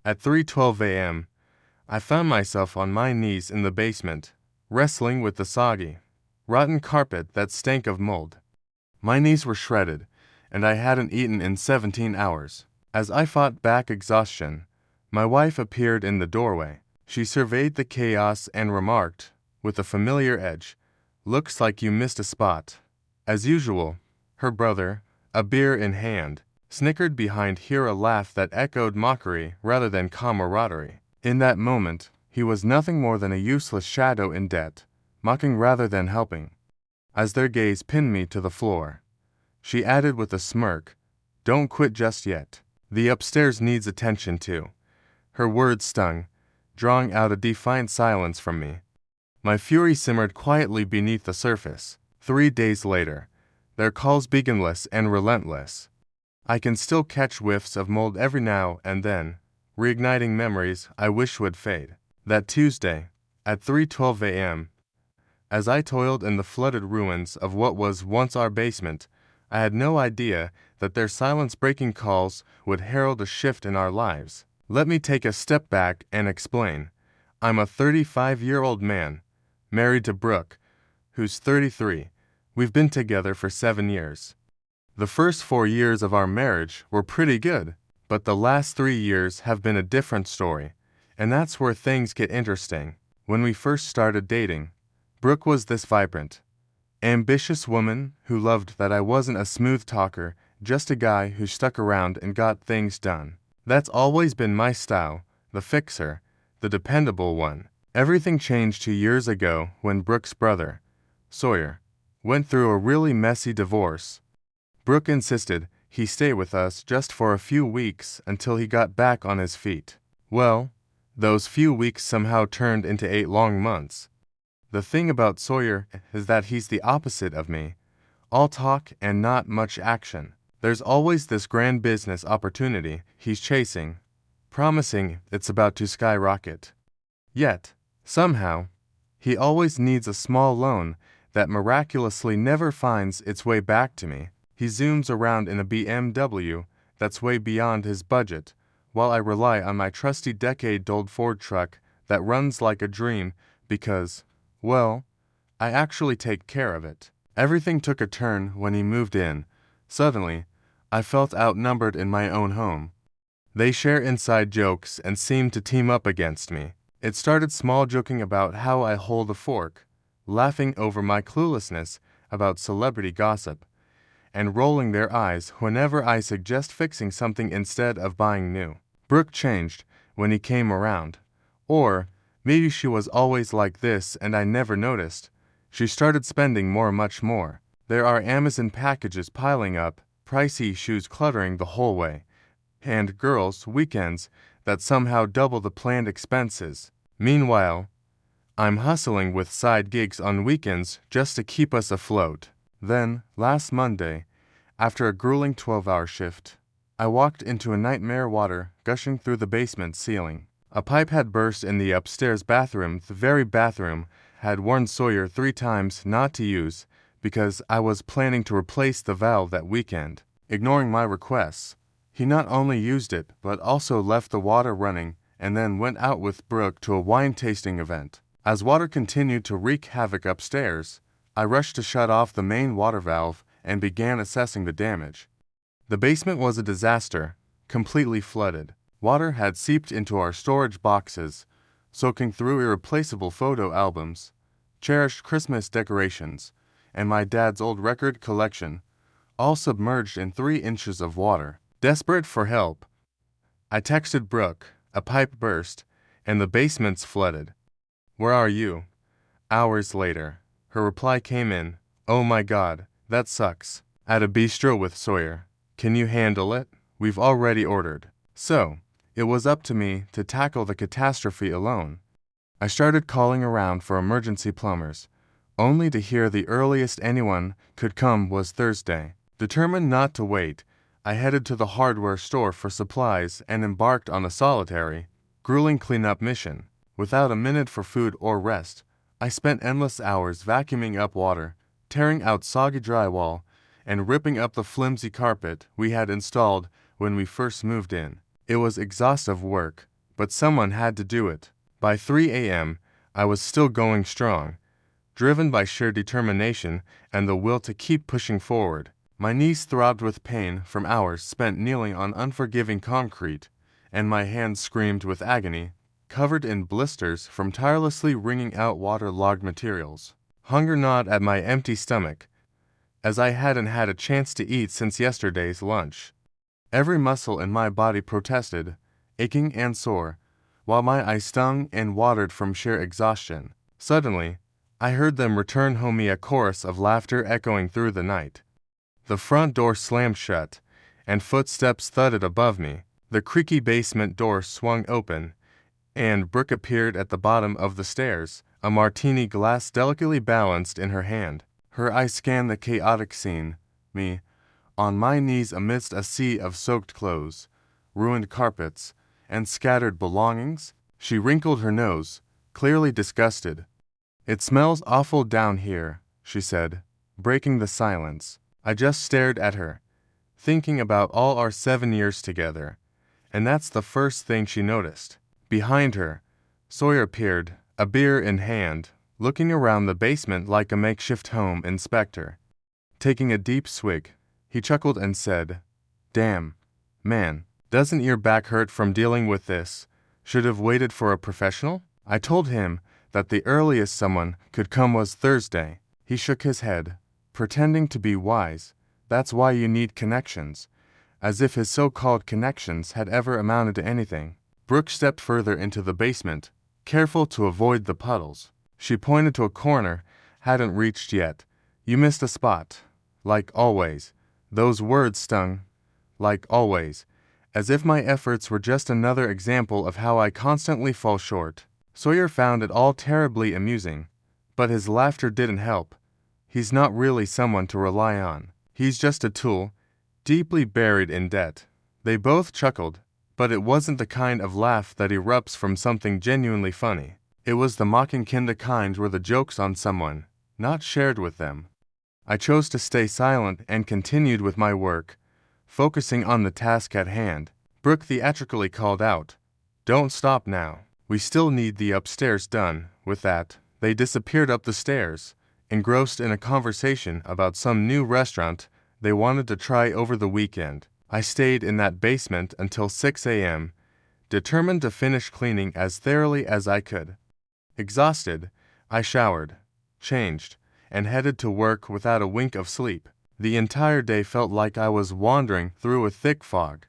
At 3:12 a.m., I found myself on my knees in the basement, wrestling with the soggy, rotten carpet that stank of mold. My knees were shredded, and I hadn't eaten in 17 hours. As I fought back exhaustion, my wife appeared in the doorway. She surveyed the chaos and remarked, with a familiar edge, "Looks like you missed a spot." As usual, her brother, a beer in hand, snickered behind here, a laugh that echoed mockery rather than camaraderie. In that moment, he was nothing more than a useless shadow in debt, mocking rather than helping. As their gaze pinned me to the floor, she added with a smirk, "Don't quit just yet. The upstairs needs attention too." Her words stung, drawing out a defiant silence from me. My fury simmered quietly beneath the surface. 3 days later, their calls beginless and relentless. I can still catch whiffs of mold every now and then, reigniting memories I wish would fade. That Tuesday, at 3:12 a.m., as I toiled in the flooded ruins of what was once our basement, I had no idea that their silence-breaking calls would herald a shift in our lives. Let me take a step back and explain. I'm a 35-year-old man, married to Brooke, who's 33. We've been together for 7 years. The first 4 years of our marriage were pretty good, but the last 3 years have been a different story, and that's where things get interesting. When we first started dating, Brooke was this vibrant, ambitious woman who loved that I wasn't a smooth talker, just a guy who stuck around and got things done. That's always been my style, the fixer, the dependable one. Everything changed 2 years ago when Brooke's brother, Sawyer, went through a really messy divorce. Brooke insisted he stay with us just for a few weeks until he got back on his feet. Well, those few weeks somehow turned into 8 long months. The thing about Sawyer is that he's the opposite of me. All talk and not much action. There's always this grand business opportunity he's chasing, promising it's about to skyrocket. Yet, somehow, he always needs a small loan that miraculously never finds its way back to me. He zooms around in a BMW that's way beyond his budget, while I rely on my trusty decade-old Ford truck that runs like a dream because, well, I actually take care of it. Everything took a turn when he moved in. Suddenly, I felt outnumbered in my own home. They share inside jokes and seem to team up against me. It started small, joking about how I hold a fork, laughing over my cluelessness about celebrity gossip, and rolling their eyes whenever I suggest fixing something instead of buying new. Brooke changed when he came around. Or maybe she was always like this and I never noticed. She started spending more, much more. There are Amazon packages piling up, pricey shoes cluttering the whole way, and girls' weekends that somehow double the planned expenses. Meanwhile, I'm hustling with side gigs on weekends just to keep us afloat. Then, last Monday, after a grueling 12-hour shift, I walked into a nightmare, water gushing through the basement ceiling. A pipe had burst in the upstairs bathroom, the very bathroom had warned Sawyer 3 times not to use because I was planning to replace the valve that weekend. Ignoring my requests, he not only used it but also left the water running and then went out with Brooke to a wine tasting event. As water continued to wreak havoc upstairs, I rushed to shut off the main water valve and began assessing the damage. The basement was a disaster, completely flooded. Water had seeped into our storage boxes, soaking through irreplaceable photo albums, cherished Christmas decorations, and my dad's old record collection, all submerged in 3 inches of water. Desperate for help, I texted Brooke. A pipe burst, and the basement's flooded. "Where are you?" Hours later, her reply came in, "Oh my God, that sucks. At a bistro with Sawyer. Can you handle it? We've already ordered." So, it was up to me to tackle the catastrophe alone. I started calling around for emergency plumbers, only to hear the earliest anyone could come was Thursday. Determined not to wait, I headed to the hardware store for supplies and embarked on a solitary, grueling cleanup mission. Without a minute for food or rest, I spent endless hours vacuuming up water, tearing out soggy drywall, and ripping up the flimsy carpet we had installed when we first moved in. It was exhaustive work, but someone had to do it. By 3 a.m., I was still going strong, driven by sheer determination and the will to keep pushing forward. My knees throbbed with pain from hours spent kneeling on unforgiving concrete, and my hands screamed with agony, covered in blisters from tirelessly wringing out waterlogged materials. Hunger gnawed at my empty stomach, as I hadn't had a chance to eat since yesterday's lunch. Every muscle in my body protested, aching and sore, while my eyes stung and watered from sheer exhaustion. Suddenly, I heard them return home me a chorus of laughter echoing through the night. The front door slammed shut, and footsteps thudded above me. The creaky basement door swung open, and Brooke appeared at the bottom of the stairs, a martini glass delicately balanced in her hand. Her eyes scanned the chaotic scene, me, on my knees amidst a sea of soaked clothes, ruined carpets, and scattered belongings. She wrinkled her nose, clearly disgusted. "It smells awful down here," she said, breaking the silence. I just stared at her, thinking about all our 7 years together, and that's the first thing she noticed. Behind her, Sawyer appeared, a beer in hand, looking around the basement like a makeshift home inspector. Taking a deep swig, he chuckled and said, "Damn, man, doesn't your back hurt from dealing with this? Should have waited for a professional?" I told him that the earliest someone could come was Thursday. He shook his head, pretending to be wise. "That's why you need connections," as if his so-called connections had ever amounted to anything. Brooke stepped further into the basement, careful to avoid the puddles. She pointed to a corner hadn't reached yet. "You missed a spot. Like always." Those words stung. Like always. As if my efforts were just another example of how I constantly fall short. Sawyer found it all terribly amusing, but his laughter didn't help. He's not really someone to rely on. He's just a tool, deeply buried in debt. They both chuckled, but it wasn't the kind of laugh that erupts from something genuinely funny. It was the mocking kind where the joke's on someone, not shared with them. I chose to stay silent and continued with my work, focusing on the task at hand. Brooke theatrically called out, "Don't stop now. We still need the upstairs done." With that, they disappeared up the stairs, engrossed in a conversation about some new restaurant they wanted to try over the weekend. I stayed in that basement until 6 a.m., determined to finish cleaning as thoroughly as I could. Exhausted, I showered, changed, and headed to work without a wink of sleep. The entire day felt like I was wandering through a thick fog,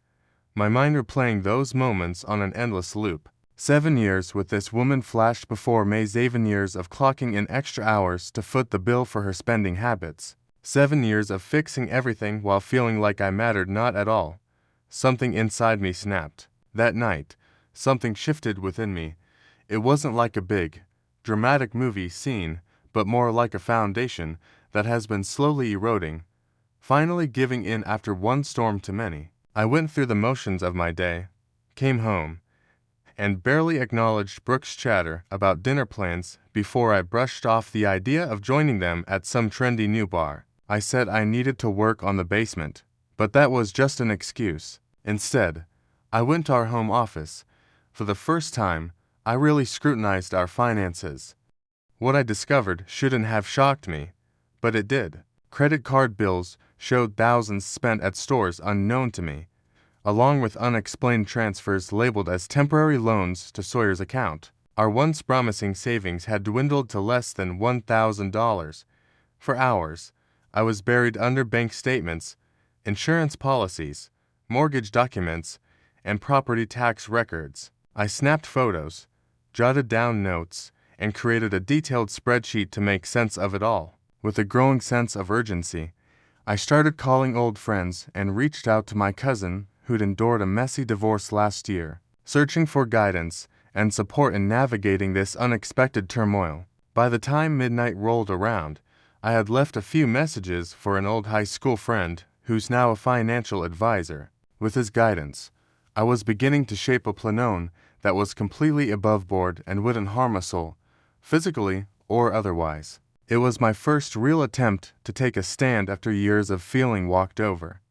my mind replaying those moments on an endless loop. 7 years with this woman flashed before May's 7 years of clocking in extra hours to foot the bill for her spending habits. 7 years of fixing everything while feeling like I mattered not at all. Something inside me snapped. That night, something shifted within me. It wasn't like a big, dramatic movie scene, but more like a foundation that has been slowly eroding, finally giving in after one storm too many. I went through the motions of my day, came home, and barely acknowledged Brooke's chatter about dinner plans before I brushed off the idea of joining them at some trendy new bar. I said I needed to work on the basement, but that was just an excuse. Instead, I went to our home office. For the first time, I really scrutinized our finances. What I discovered shouldn't have shocked me, but it did. Credit card bills showed thousands spent at stores unknown to me, along with unexplained transfers labeled as temporary loans to Sawyer's account. Our once promising savings had dwindled to less than $1,000. For hours, I was buried under bank statements, insurance policies, mortgage documents, and property tax records. I snapped photos, jotted down notes, and created a detailed spreadsheet to make sense of it all. With a growing sense of urgency, I started calling old friends and reached out to my cousin who'd endured a messy divorce last year, searching for guidance and support in navigating this unexpected turmoil. By the time midnight rolled around, I had left a few messages for an old high school friend who's now a financial advisor. With his guidance, I was beginning to shape a plan that was completely above board and wouldn't harm a soul, physically or otherwise. It was my first real attempt to take a stand after years of feeling walked over.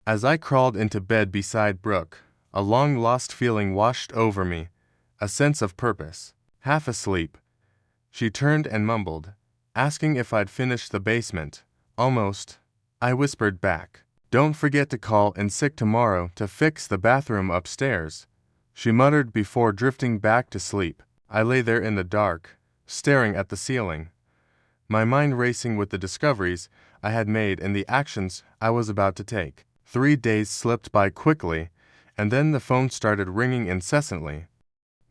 As I crawled into bed beside Brooke, a long-lost feeling washed over me, a sense of purpose. Half asleep, she turned and mumbled, asking if I'd finished the basement. Almost. I whispered back. Don't forget to call in sick tomorrow to fix the bathroom upstairs, she muttered before drifting back to sleep. I lay there in the dark, staring at the ceiling, my mind racing with the discoveries I had made and the actions I was about to take. 3 days slipped by quickly, and then the phone started ringing incessantly.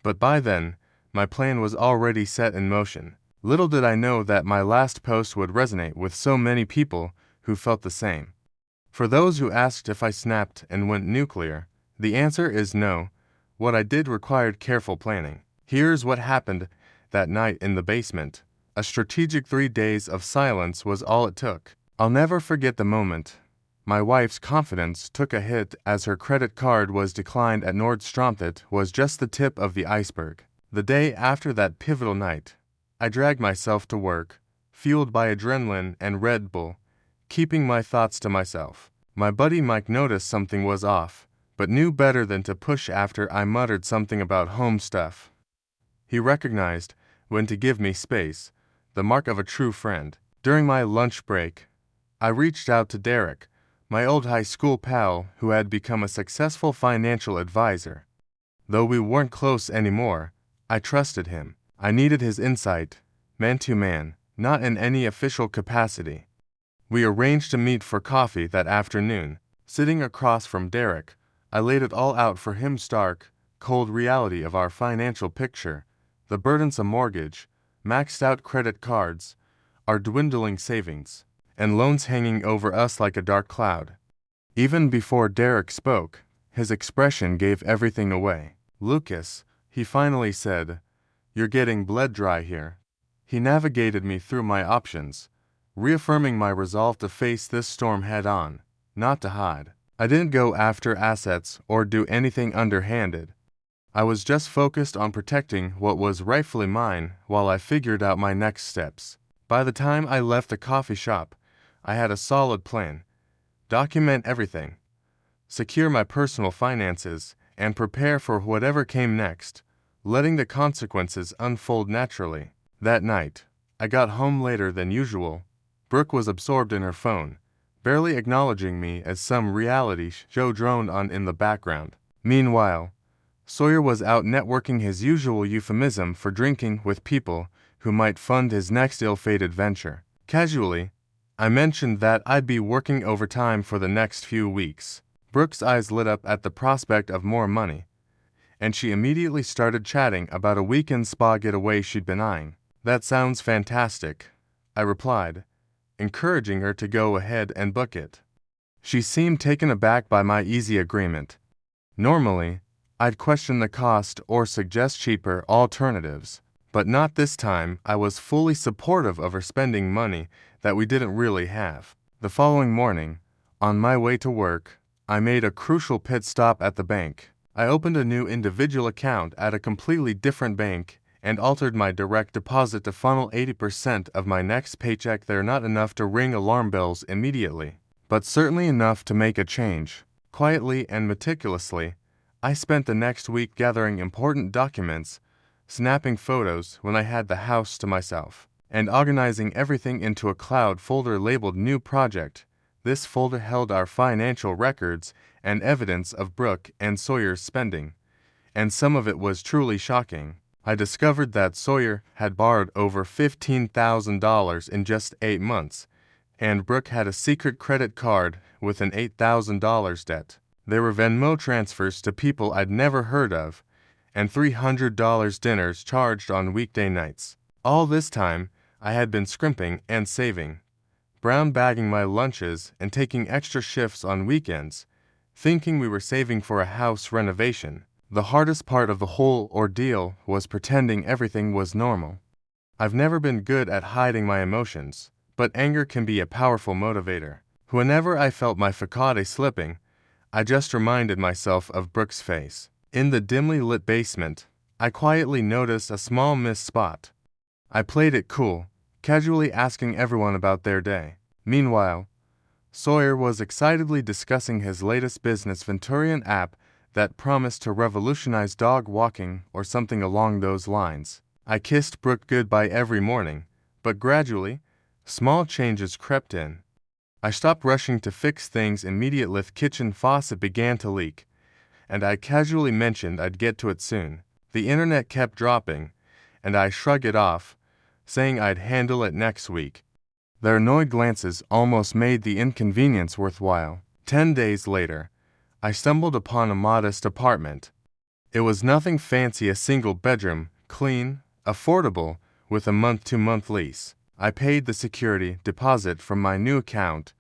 But by then, my plan was already set in motion. Little did I know that my last post would resonate with so many people who felt the same. For those who asked if I snapped and went nuclear, the answer is no. What I did required careful planning. Here's what happened that night in the basement. A strategic 3 days of silence was all it took. I'll never forget the moment. My wife's confidence took a hit as her credit card was declined at Nordstrom. That was just the tip of the iceberg. The day after that pivotal night, I dragged myself to work, fueled by adrenaline and Red Bull, keeping my thoughts to myself. My buddy Mike noticed something was off, but knew better than to push after I muttered something about home stuff. He recognized when to give me space, the mark of a true friend. During my lunch break, I reached out to Derek, my old high school pal who had become a successful financial advisor. Though we weren't close anymore, I trusted him. I needed his insight, man to man, not in any official capacity. We arranged to meet for coffee that afternoon. Sitting across from Derek, I laid it all out for him, stark, cold reality of our financial picture, the burdensome mortgage, maxed out credit cards, our dwindling savings, and loans hanging over us like a dark cloud. Even before Derek spoke, his expression gave everything away. Lucas, he finally said, you're getting bled dry here. He navigated me through my options, reaffirming my resolve to face this storm head-on, not to hide. I didn't go after assets or do anything underhanded. I was just focused on protecting what was rightfully mine while I figured out my next steps. By the time I left the coffee shop, I had a solid plan. Document everything, secure my personal finances, and prepare for whatever came next, letting the consequences unfold naturally. That night, I got home later than usual. Brooke was absorbed in her phone, barely acknowledging me as some reality show droned on in the background. Meanwhile, Sawyer was out networking, his usual euphemism for drinking with people who might fund his next ill-fated venture. Casually, I mentioned that I'd be working overtime for the next few weeks. Brooke's eyes lit up at the prospect of more money, and she immediately started chatting about a weekend spa getaway she'd been eyeing. That sounds fantastic, I replied, encouraging her to go ahead and book it. She seemed taken aback by my easy agreement. Normally, I'd question the cost or suggest cheaper alternatives, but not this time. I was fully supportive of her spending money that we didn't really have. The following morning, on my way to work, I made a crucial pit stop at the bank. I opened a new individual account at a completely different bank and altered my direct deposit to funnel 80% of my next paycheck there. Not enough to ring alarm bells immediately, but certainly enough to make a change. Quietly and meticulously, I spent the next week gathering important documents, snapping photos when I had the house to myself, and organizing everything into a cloud folder labeled New Project. This folder held our financial records and evidence of Brooke and Sawyer's spending, and some of it was truly shocking. I discovered that Sawyer had borrowed over $15,000 in just 8 months, and Brooke had a secret credit card with an $8,000 debt. There were Venmo transfers to people I'd never heard of, and $300 dinners charged on weekday nights. All this time, I had been scrimping and saving, brown bagging my lunches and taking extra shifts on weekends, thinking we were saving for a house renovation. The hardest part of the whole ordeal was pretending everything was normal. I've never been good at hiding my emotions, but anger can be a powerful motivator. Whenever I felt my facade slipping, I just reminded myself of Brooke's face. In the dimly lit basement, I quietly noticed a small missed spot. I played it cool, casually asking everyone about their day. Meanwhile, Sawyer was excitedly discussing his latest business Venturian app that promised to revolutionize dog walking or something along those lines. I kissed Brooke goodbye every morning, but gradually, small changes crept in. I stopped rushing to fix things immediately. The kitchen faucet began to leak, and I casually mentioned I'd get to it soon. The internet kept dropping, and I shrugged it off, saying I'd handle it next week. Their annoyed glances almost made the inconvenience worthwhile. 10 days later, I stumbled upon a modest apartment. It was nothing fancy, a single bedroom, clean, affordable, with a month-to-month lease. I paid the security deposit from my new account,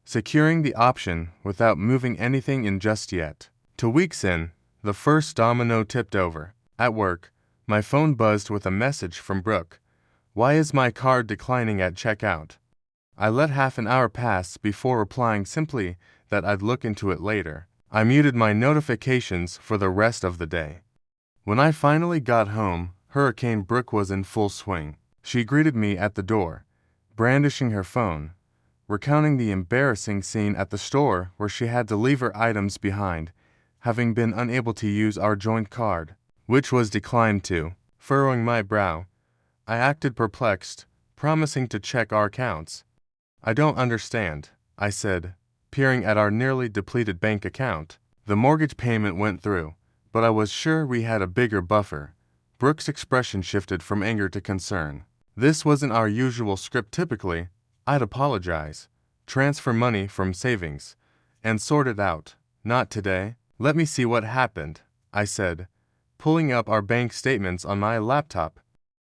securing the option without moving anything in just yet. 2 weeks in, the first domino tipped over. At work, my phone buzzed with a message from Brooke. "Why is my card declining at checkout?" I let half an hour pass before replying simply that I'd look into it later. I muted my notifications for the rest of the day. When I finally got home, Hurricane Brooke was in full swing. She greeted me at the door, brandishing her phone, recounting the embarrassing scene at the store where she had to leave her items behind, having been unable to use our joint card, which was declined too. Furrowing my brow, I acted perplexed, promising to check our accounts. "I don't understand," I said, peering at our nearly depleted bank account. The mortgage payment went through, but I was sure we had a bigger buffer. Brooke's expression shifted from anger to concern. "This wasn't our usual script. Typically, I'd apologize, transfer money from savings, and sort it out. Not today." "Let me see what happened," I said, pulling up our bank statements on my laptop.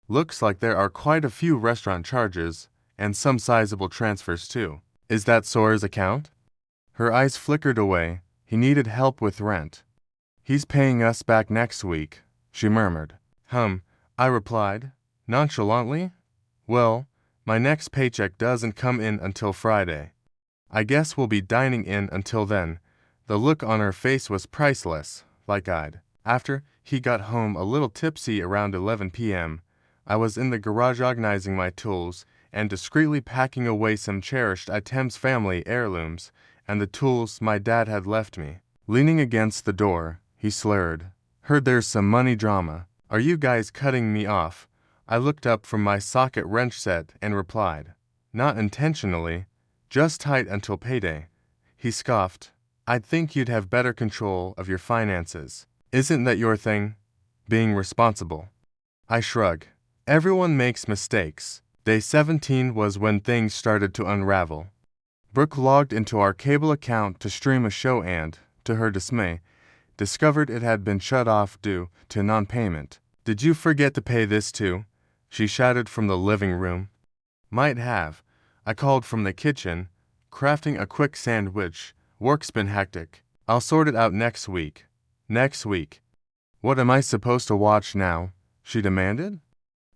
"Looks like there are quite a few restaurant charges, and some sizable transfers too. Is that Sawyer's account?" Her eyes flickered away. "He needed help with rent. He's paying us back next week," she murmured. I replied, nonchalantly. "Well, my next paycheck doesn't come in until Friday. I guess we'll be dining in until then." The look on her face was priceless, like I'd. After he got home a little tipsy around 11 p.m., I was in the garage organizing my tools and discreetly packing away some cherished items, family heirlooms, and the tools my dad had left me. Leaning against the door, he slurred, "Heard there's some money drama. Are you guys cutting me off?" I looked up from my socket wrench set and replied, "Not intentionally, just tight until payday." He scoffed, "I'd think you'd have better control of your finances. Isn't that your thing? Being responsible?" I shrugged. "Everyone makes mistakes." Day 17 was when things started to unravel. Brooke logged into our cable account to stream a show and, to her dismay, discovered it had been shut off due to non-payment. "Did you forget to pay this too?" she shouted from the living room. "Might have," I called from the kitchen, crafting a quick sandwich. "Work's been hectic. I'll sort it out next week." "Next week? What am I supposed to watch now?" she demanded.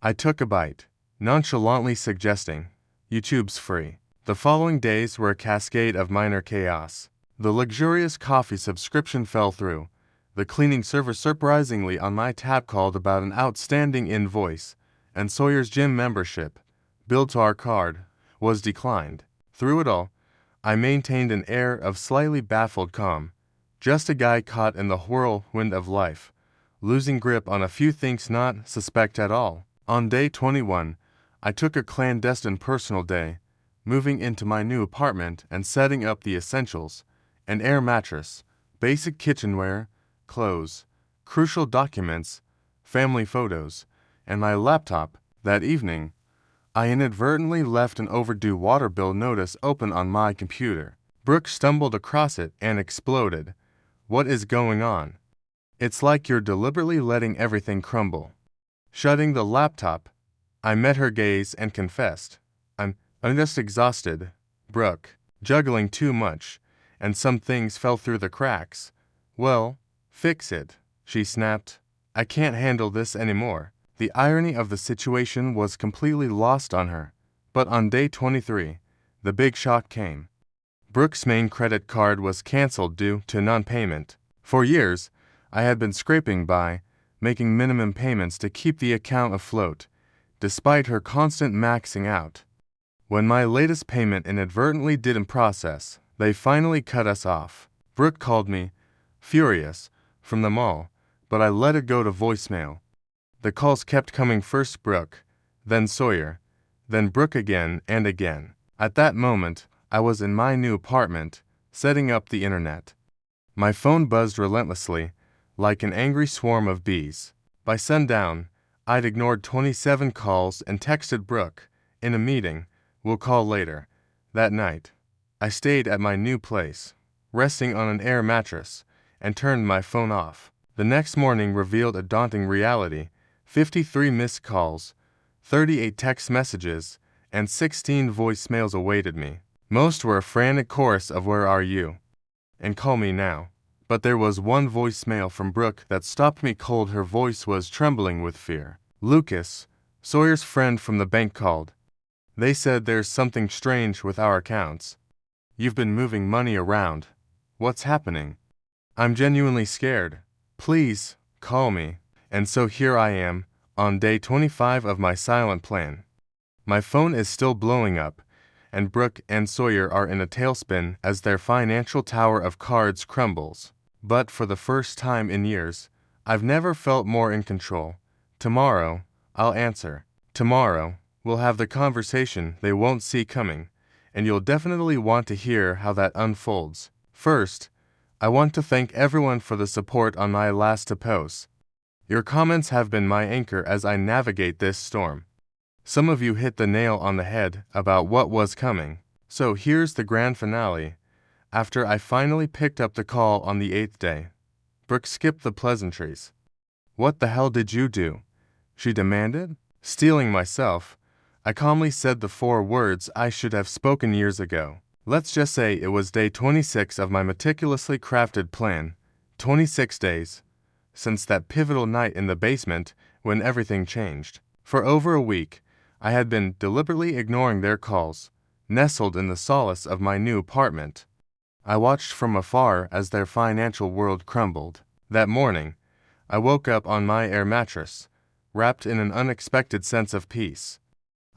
I took a bite, nonchalantly suggesting, "YouTube's free." The following days were a cascade of minor chaos. The luxurious coffee subscription fell through. The cleaning service surprisingly on my tab called about an outstanding invoice, and Sawyer's gym membership, billed to our card, was declined. Through it all, I maintained an air of slightly baffled calm, just a guy caught in the whirlwind of life, losing grip on a few things not suspect at all. On day 21, I took a clandestine personal day, moving into my new apartment and setting up the essentials: an air mattress, basic kitchenware, clothes, crucial documents, family photos, and my laptop. That evening, I inadvertently left an overdue water bill notice open on my computer. Brooke stumbled across it and exploded. "What is going on? It's like you're deliberately letting everything crumble." Shutting the laptop, I met her gaze and confessed, I'm just exhausted, Brooke. Juggling too much, and some things fell through the cracks." "Well, fix it," she snapped. "I can't handle this anymore." The irony of the situation was completely lost on her. But on day 23, the big shock came. Brooke's main credit card was canceled due to non-payment. For years, I had been scraping by, making minimum payments to keep the account afloat, despite her constant maxing out. When my latest payment inadvertently didn't process, they finally cut us off. Brooke called me, furious, from them all, but I let it go to voicemail. The calls kept coming, first Brooke, then Sawyer, then Brooke again and again. At that moment, I was in my new apartment, setting up the internet. My phone buzzed relentlessly, like an angry swarm of bees. By sundown, I'd ignored 27 calls and texted Brooke, in a meeting, we'll call later. That night, I stayed at my new place, resting on an air mattress, and turned my phone off. The next morning revealed a daunting reality: 53 missed calls, 38 text messages, and 16 voicemails awaited me. Most were a frantic chorus of "Where are you?" and "Call me now." But there was one voicemail from Brooke that stopped me cold. Her voice was trembling with fear. "Lucas, Sawyer's friend from the bank called. They said there's something strange with our accounts. You've been moving money around. What's happening? I'm genuinely scared. Please, call me." And so here I am, on day 25 of my silent plan. My phone is still blowing up, and Brooke and Sawyer are in a tailspin as their financial tower of cards crumbles. But for the first time in years, I've never felt more in control. Tomorrow, I'll answer. Tomorrow, we'll have the conversation they won't see coming, and you'll definitely want to hear how that unfolds. First, I want to thank everyone for the support on my last two posts. Your comments have been my anchor as I navigate this storm. Some of you hit the nail on the head about what was coming. So here's the grand finale. After I finally picked up the call on the 8th day, Brooke skipped the pleasantries. "What the hell did you do?" she demanded. Steeling myself, I calmly said the 4 words I should have spoken years ago. Let's just say it was day 26 of my meticulously crafted plan. 26 days since that pivotal night in the basement when everything changed. For over a week, I had been deliberately ignoring their calls, nestled in the solace of my new apartment. I watched from afar as their financial world crumbled. That morning, I woke up on my air mattress, wrapped in an unexpected sense of peace.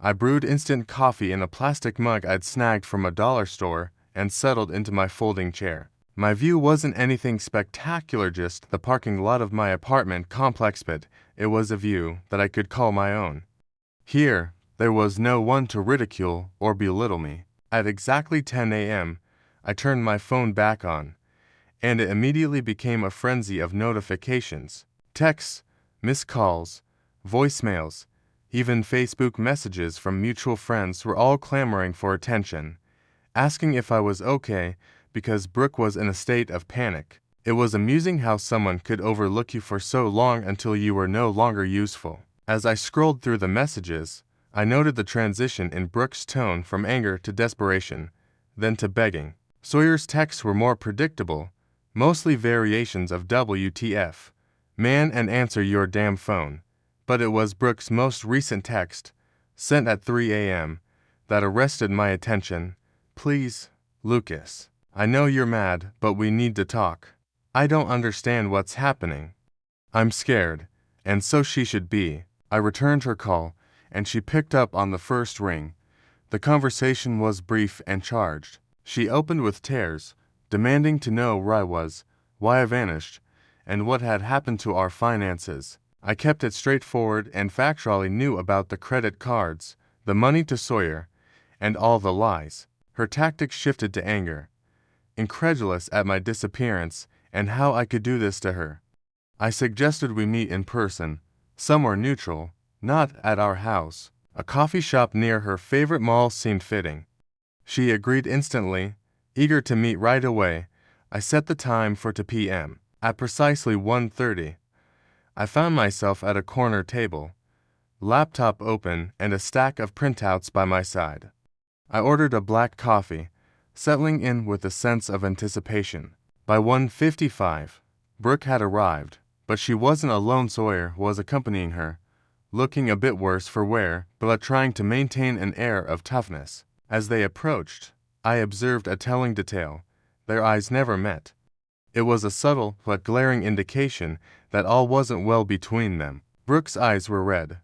I brewed instant coffee in a plastic mug I'd snagged from a dollar store and settled into my folding chair. My view wasn't anything spectacular, just the parking lot of my apartment complex, but it was a view that I could call my own. Here, there was no one to ridicule or belittle me. At exactly 10 a.m., I turned my phone back on, and it immediately became a frenzy of notifications. Texts, missed calls, voicemails, even Facebook messages from mutual friends were all clamoring for attention, asking if I was okay because Brooke was in a state of panic. It was amusing how someone could overlook you for so long until you were no longer useful. As I scrolled through the messages, I noted the transition in Brooke's tone from anger to desperation, then to begging. Sawyer's texts were more predictable, mostly variations of "WTF, man, and answer your damn phone." But it was Brooke's most recent text, sent at 3 a.m., that arrested my attention. "Please, Lucas, I know you're mad, but we need to talk. I don't understand what's happening. I'm scared, and so she should be." I returned her call, and she picked up on the first ring. The conversation was brief and charged. She opened with tears, demanding to know where I was, why I vanished, and what had happened to our finances. I kept it straightforward and factually knew about the credit cards, the money to Sawyer, and all the lies. Her tactics shifted to anger, incredulous at my disappearance and how I could do this to her. I suggested we meet in person, somewhere neutral, not at our house. A coffee shop near her favorite mall seemed fitting. She agreed instantly, eager to meet right away. I set the time for 2 p.m. At precisely 1:30, I found myself at a corner table, laptop open and a stack of printouts by my side. I ordered a black coffee, settling in with a sense of anticipation. By 1:55, Brooke had arrived, but she wasn't alone. Sawyer was accompanying her, looking a bit worse for wear, but trying to maintain an air of toughness. As they approached, I observed a telling detail. Their eyes never met. It was a subtle but glaring indication that all wasn't well between them. Brooke's eyes were red,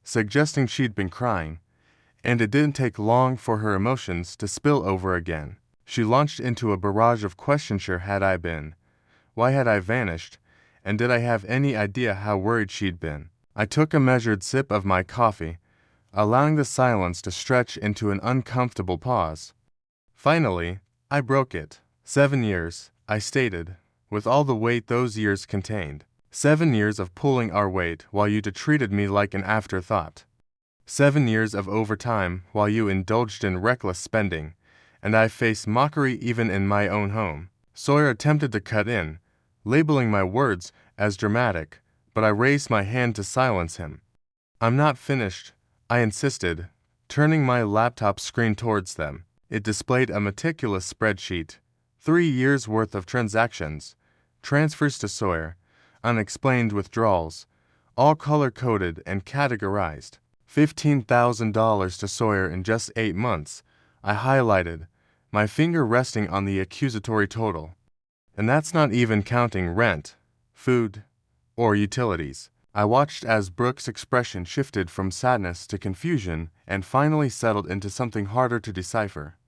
suggesting she'd been crying, and it didn't take long for her emotions to spill over again. She launched into a barrage of questions. Sure had I been. Why had I vanished? And did I have any idea how worried she'd been? I took a measured sip of my coffee, allowing the silence to stretch into an uncomfortable pause. Finally, I broke it. 7 years, I stated, with all the weight those years contained. 7 years of pulling our weight while you treated me like an afterthought. 7 years of overtime while you indulged in reckless spending, and I faced mockery even in my own home. Sawyer attempted to cut in, labeling my words as dramatic, but I raised my hand to silence him. I'm not finished, I insisted, turning my laptop screen towards them. It displayed a meticulous spreadsheet, 3 years' worth of transactions, transfers to Sawyer, unexplained withdrawals, all color-coded and categorized. $15,000 to Sawyer in just 8 months, I highlighted, my finger resting on the accusatory total. And that's not even counting rent, food, or utilities. I watched as Brooke's expression shifted from sadness to confusion and finally settled into something harder to decipher.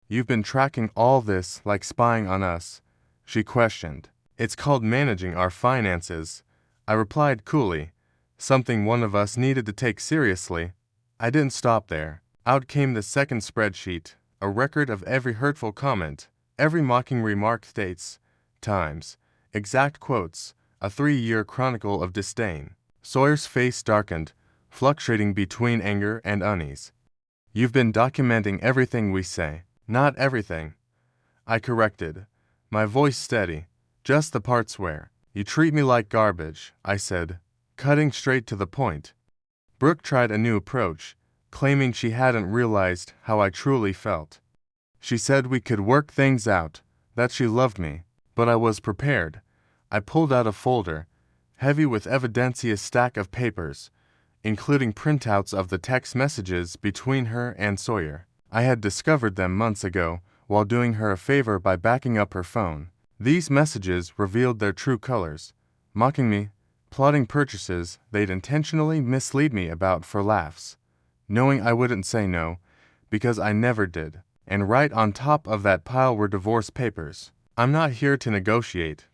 You've been tracking all this like spying on us, she questioned. It's called managing our finances, I replied coolly, something one of us needed to take seriously. I didn't stop there. Out came the second spreadsheet, a record of every hurtful comment, every mocking remark, dates, times, exact quotes, a 3-year chronicle of disdain. Sawyer's face darkened, fluctuating between anger and unease. You've been documenting everything we say. Not everything, I corrected, my voice steady, just the parts where you treat me like garbage, I said, cutting straight to the point. Brooke tried a new approach, claiming she hadn't realized how I truly felt. She said we could work things out, that she loved me, but I was prepared. I pulled out a folder, heavy with evidencia stack of papers, including printouts of the text messages between her and Sawyer. I had discovered them months ago while doing her a favor by backing up her phone. These messages revealed their true colors, mocking me, plotting purchases they'd intentionally mislead me about for laughs, knowing I wouldn't say no, because I never did. And right on top of that pile were divorce papers. I'm not here to negotiate,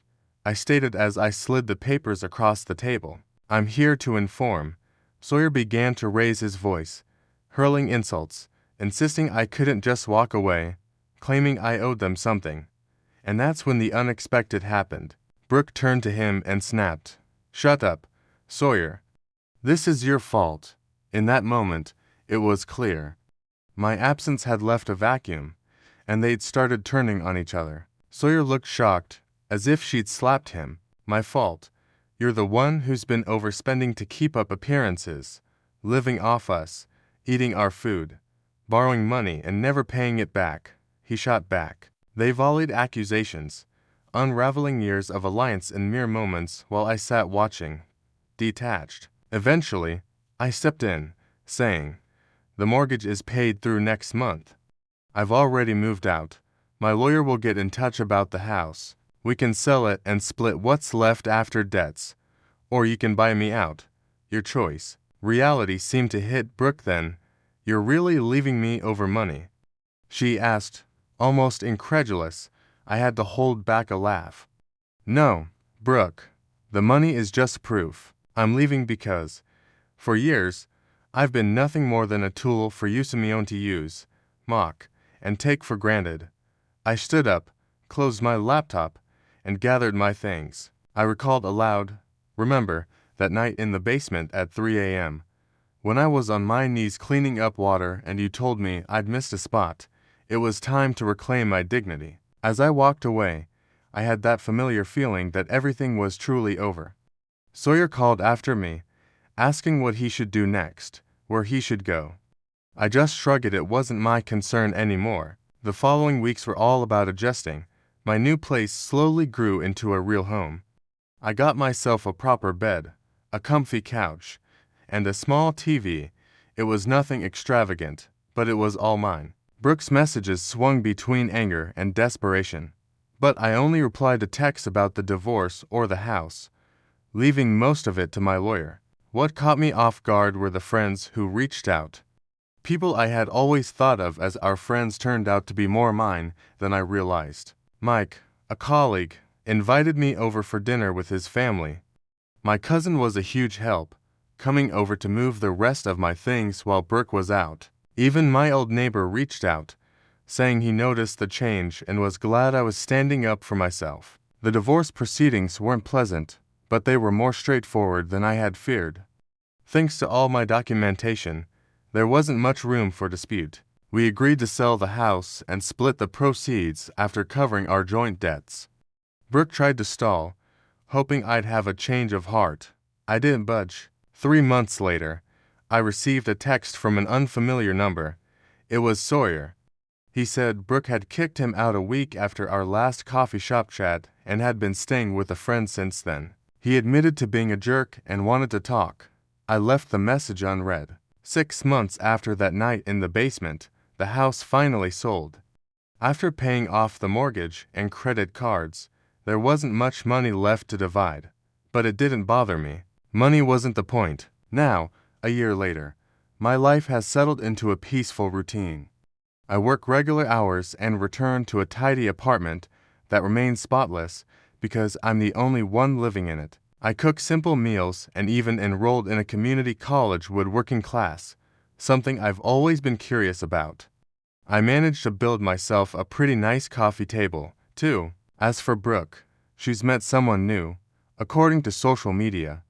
I stated as I slid the papers across the table. I'm here to inform. Sawyer began to raise his voice, hurling insults, insisting I couldn't just walk away, claiming I owed them something. And that's when the unexpected happened. Brooke turned to him and snapped, "Shut up, Sawyer. This is your fault." In that moment, it was clear. My absence had left a vacuum, and they'd started turning on each other. Sawyer looked shocked, as if she'd slapped him. "My fault. You're the one who's been overspending to keep up appearances, living off us, eating our food, borrowing money and never paying it back," he shot back. They volleyed accusations, unraveling years of alliance in mere moments while I sat watching, detached. Eventually, I stepped in, saying, "The mortgage is paid through next month. I've already moved out. My lawyer will get in touch about the house. We can sell it and split what's left after debts. Or you can buy me out. Your choice." Reality seemed to hit Brooke then. "You're really leaving me over money?" she asked, almost incredulous. I had to hold back a laugh. "No, Brooke. The money is just proof. I'm leaving because, for years, I've been nothing more than a tool for you Simeon to use, mock, and take for granted." I stood up, closed my laptop, and gathered my things. I recalled aloud, "Remember, that night in the basement at 3 a.m., when I was on my knees cleaning up water and you told me I'd missed a spot. It was time to reclaim my dignity." As I walked away, I had that familiar feeling that everything was truly over. Sawyer called after me, asking what he should do next, where he should go. I just shrugged. It wasn't my concern anymore. The following weeks were all about adjusting. My new place slowly grew into a real home. I got myself a proper bed, a comfy couch, and a small TV. It was nothing extravagant, but it was all mine. Brooke's messages swung between anger and desperation, but I only replied to texts about the divorce or the house, leaving most of it to my lawyer. What caught me off guard were the friends who reached out. People I had always thought of as our friends turned out to be more mine than I realized. Mike, a colleague, invited me over for dinner with his family. My cousin was a huge help, coming over to move the rest of my things while Brooke was out. Even my old neighbor reached out, saying he noticed the change and was glad I was standing up for myself. The divorce proceedings weren't pleasant, but they were more straightforward than I had feared. Thanks to all my documentation, there wasn't much room for dispute. We agreed to sell the house and split the proceeds after covering our joint debts. Brooke tried to stall, hoping I'd have a change of heart. I didn't budge. 3 months later, I received a text from an unfamiliar number. It was Sawyer. He said Brooke had kicked him out a week after our last coffee shop chat and had been staying with a friend since then. He admitted to being a jerk and wanted to talk. I left the message unread. 6 months after that night in the basement, the house finally sold. After paying off the mortgage and credit cards, there wasn't much money left to divide, but it didn't bother me. Money wasn't the point. Now, a year later, my life has settled into a peaceful routine. I work regular hours and return to a tidy apartment that remains spotless because I'm the only one living in it. I cook simple meals and even enrolled in a community college woodworking class, something I've always been curious about. I managed to build myself a pretty nice coffee table, too. As for Brooke, she's met someone new, according to social media.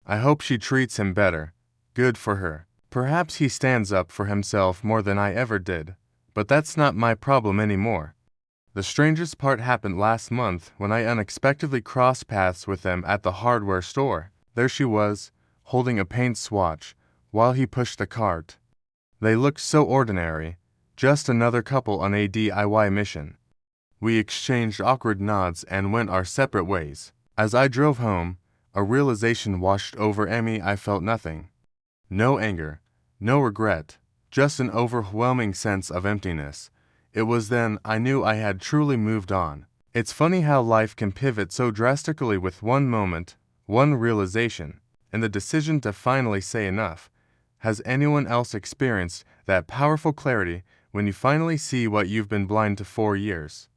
I hope she treats him better. Good for her. Perhaps he stands up for himself more than I ever did, but that's not my problem anymore. The strangest part happened last month when I unexpectedly crossed paths with him at the hardware store. There she was, holding a paint swatch, while he pushed the cart. They looked so ordinary, just another couple on a DIY mission. We exchanged awkward nods and went our separate ways. As I drove home, a realization washed over me. I felt nothing. No anger, no regret, just an overwhelming sense of emptiness. It was then I knew I had truly moved on. It's funny how life can pivot so drastically with one moment, one realization, and the decision to finally say enough. Has anyone else experienced that powerful clarity when you finally see what you've been blind to for years?